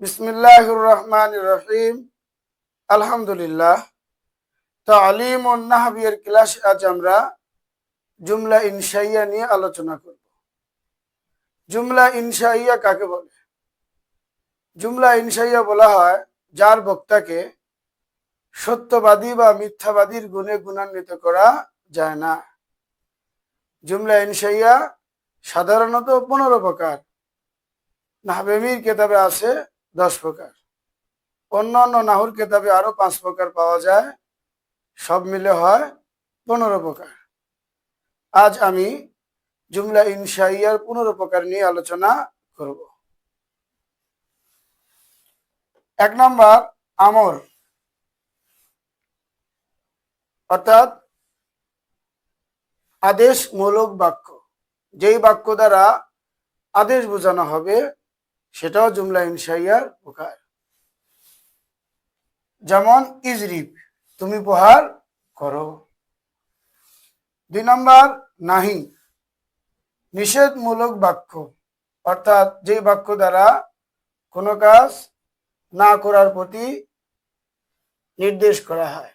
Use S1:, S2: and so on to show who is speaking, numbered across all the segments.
S1: বিসমিল্লাহির রহমানির রহিম। আলহামদুলিল্লাহ। তালিমুন নাহবির ক্লাসে আজ আমরা জুমলা ইনশাইয়া নিয়ে আলোচনা করব। জুমলা ইনশাইয়া কাকে বলে? জুমলা ইনশাইয়া বলা হয় যার বক্তাকে সত্যবাদী বা মিথ্যাবাদীর গুণে গুণান্বিত করা যায় না। জুমলা ইনশাইয়া সাধারণত 15 প্রকার, নাহবেমির কেতাবে আছে 10 প্রকার, অন্যান্য নাহুর কেতাবে আরো 5 প্রকার পাওয়া যায়, সব মিলে হয় 15 প্রকার। আজ আমি জুমলা ইনশাইয়ার 15 প্রকার নিয়ে আলোচনা করব। 1 নম্বর আমর, অর্থাৎ আদেশমূলক বাক্য। যেই বাক্য দ্বারা আদেশ বোঝানো হবে সেটাও জুমলা ইনশাইয়ার প্রকার। যেমন ইজরিব, তুমি প্রহার করো। 2 নম্বর নাহি, নিষেধমূলক বাক্য, অর্থাৎ যেই বাক্য দ্বারা কোনো কাজ না করার প্রতি নির্দেশ করা হয়।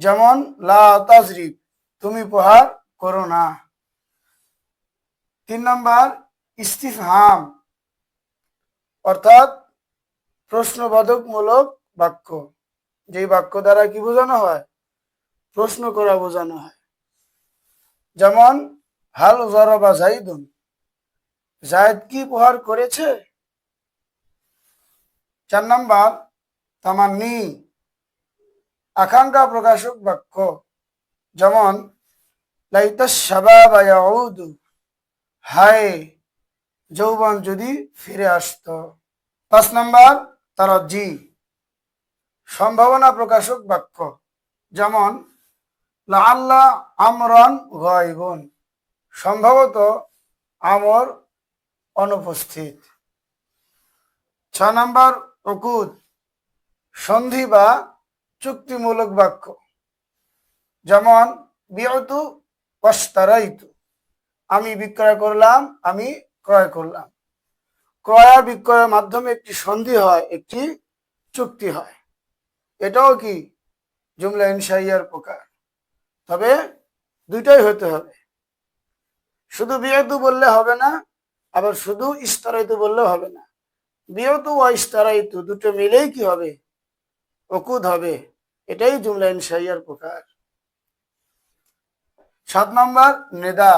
S1: যেমন লা তাজরিব, তুমি প্রহার করো না। 3 নম্বর ইস্তিফহাম, অর্থাৎ প্রশ্নবোধকমূলক বাক্য। যেই বাক্য দ্বারা কি বোঝানো হয়? প্রশ্ন করা বোঝানো হয়। যেমন হাল জরাবা জাইদুন, জায়েদ কি প্রহার করেছে? 4 নম্বর তামান্নি, আকাঙ্ক্ষা প্রকাশক বাক্য। যেমন লাইতাশ শাবাবা ইয়াউদু, হায় যৌবন যদি ফিরে আসতো। 5 নম্বর তারাজ্জি, সম্ভাবনা প্রকাশক বাক্য। যেমন লাআল্লা আমরান গায়বুন, সম্ভবত আমর অনুপস্থিত। 6 নম্বর উকুদ, সন্ধি বা চুক্তিমূলক বাক্য। যেমন বিউতু ওয়াশতারাইতু, আমি বিক্রয় করলাম, আমি ক্রয় করলাম। ক্রয় আর বিক্রয়ের মাধ্যমে একটি সন্ধি হয়, একটি চুক্তি হয়। এটাও কি জুমলা ইনশাইয়ার প্রকার। তবে দুইটাই হতে হবে। শুধু বিউতু বললে হবে না, আবার শুধু ইশতারাইতু বললে হবে না। বিউতু ও ইশতারাইতু দুটো মিলেই কি হবে? উকুদ হবে। এটাই জুমলা ইনশাইয়ার প্রকার। 7 নম্বর নেদা,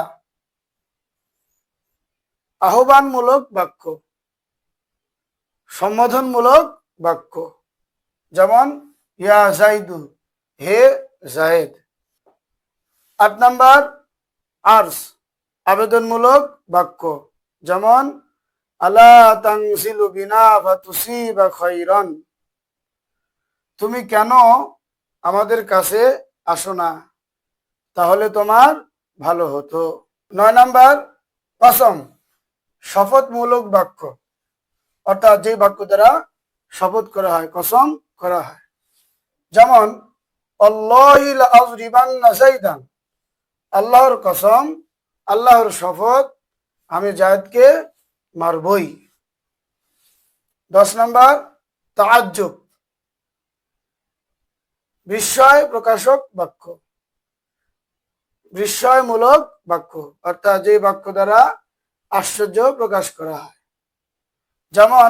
S1: আহ্বানমূলক বাক্য, সম্বোধনমূলক বাক্য। যেমন ইয়া জাইদু, হে জায়েদ। 8 নম্বর আরস, আবেদনমূলক বাক্য। যেমন আলা তানজিলু বিনা ফাতুসিবা খায়রান, তুমি কেন আমাদের কাছে আসো না, তাহলে তোমার ভালো হতো। 9 নম্বর কসম, শপথমূলক বাক্য, অর্থাৎ যে বাক্য দ্বারা শপথ করা হয়, কসম করা হয়। যেমন আল্লাহি লা আযরিবান্না যায়দান, আল্লাহর কসম, আল্লাহর শপথ, আমি জায়েদকে মারবই। 10 নম্বর তাআজ্জুব, বিস্ময় প্রকাশক বাক্য, বিস্ময়মূলক বাক্য, অর্থাৎ যে বাক্য দ্বারা আশ্চর্য প্রকাশ করা হয়। যেমন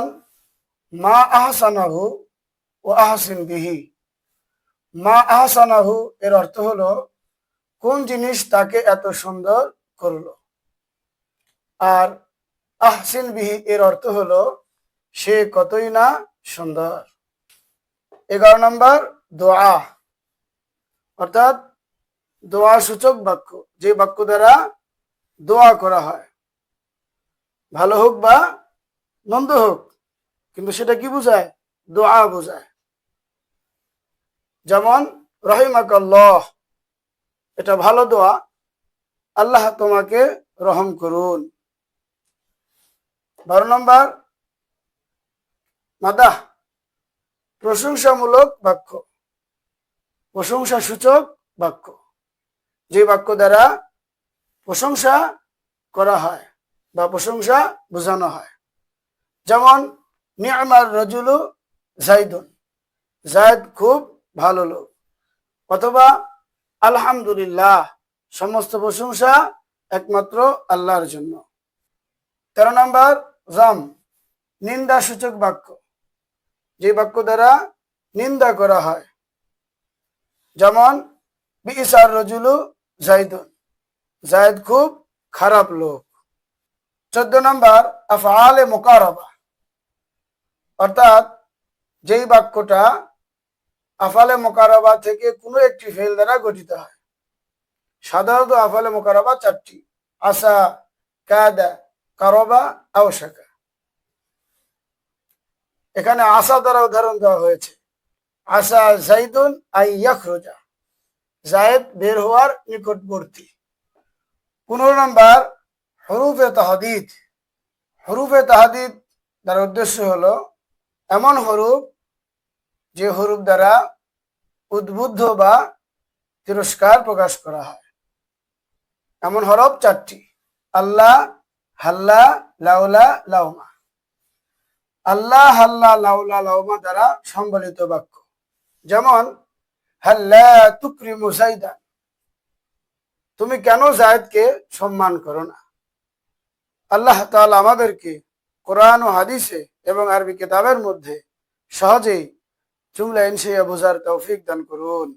S1: মা আহসানাহু ও আহসিন বিহি, মা আহসানাহু এর অর্থ হলো কোন জিনিস তাকে এত সুন্দর করলো, আর আহসিন বিহি এর অর্থ হলো সে কতই না সুন্দর। 11 নম্বর দোয়া, অর্থাৎ দোয়া সূচক বাক্য, যে বাক্য দ্বারা দোয়া করা হয়, ভালো হোক বা মন্দ হোক, কিন্তু সেটা কি বোঝায়? দোয়া বোঝায়। যেমন রহিমাকাল্লাহ, এটা ভালো দোয়া, আল্লাহ তোমাকে রহম করুন। 12 নম্বর মাদাহ, প্রশংসামূলক বাক্য, প্রশংসা সূচক বাক্য, যে বাক্য দ্বারা প্রশংসা করা হয় বা প্রশংসা বোঝানো হয়। যেমন নি'মার রাজুলু যাইদুন, যায়েদ খুব ভালো লোক। অথবা আলহামদুলিল্লাহ, সমস্ত প্রশংসা একমাত্র আল্লাহর জন্য। 13 নম্বর জাম, নিন্দা সূচক বাক্য, যে বাক্য দ্বারা নিন্দা করা হয়। যেমন বিইসার রাজুলু যাইদুন, যায়েদ খুব খারাপ লোক। 14 নম্বর আফআলে মুকারাবা, অর্থাৎ যেই বাক্যটা আফআলে মুকারাবা থেকে কোনো একটি ফেল দ্বারা গঠিত হয়। সাধারণত আফআলে মুকারাবা 4টি: আসা, কাদা, কারাবা, আওশাকা। এখানে আসা দ্বারা উদাহরণ দেওয়া হয়েছে, আসা যাইদুন আই ইয়াখরুজা, যায়েদ বের হওয়ার নিকটবর্তী। 15 নম্বর হরুফে তাহদিদ। হরুফে তাহদিদ দ্বারা উদ্দেশ্য হলো এমন হরুফ যে হরুফ দ্বারা উদ্বুদ্ধ বা তিরস্কার প্রকাশ করা হয়। এমন হরফ 4টি: আল্লাহ, হাল্লা, লাউলা, লাউমা। আল্লাহ, হাল্লা, লাউলা, লাউমা দ্বারা সম্বলিত বাক্য। যেমন হাল্লা তুকরিমু যাইদান, তুমি কেন যায়েদকে সম্মান করো না। আল্লাহ তাআলা আমাদেরকে কোরআন ও হাদিসে এবং আরবি কিতাবের মধ্যে সহজেই জুমলা ইনশিয়া বোঝার তৌফিক দান করুন।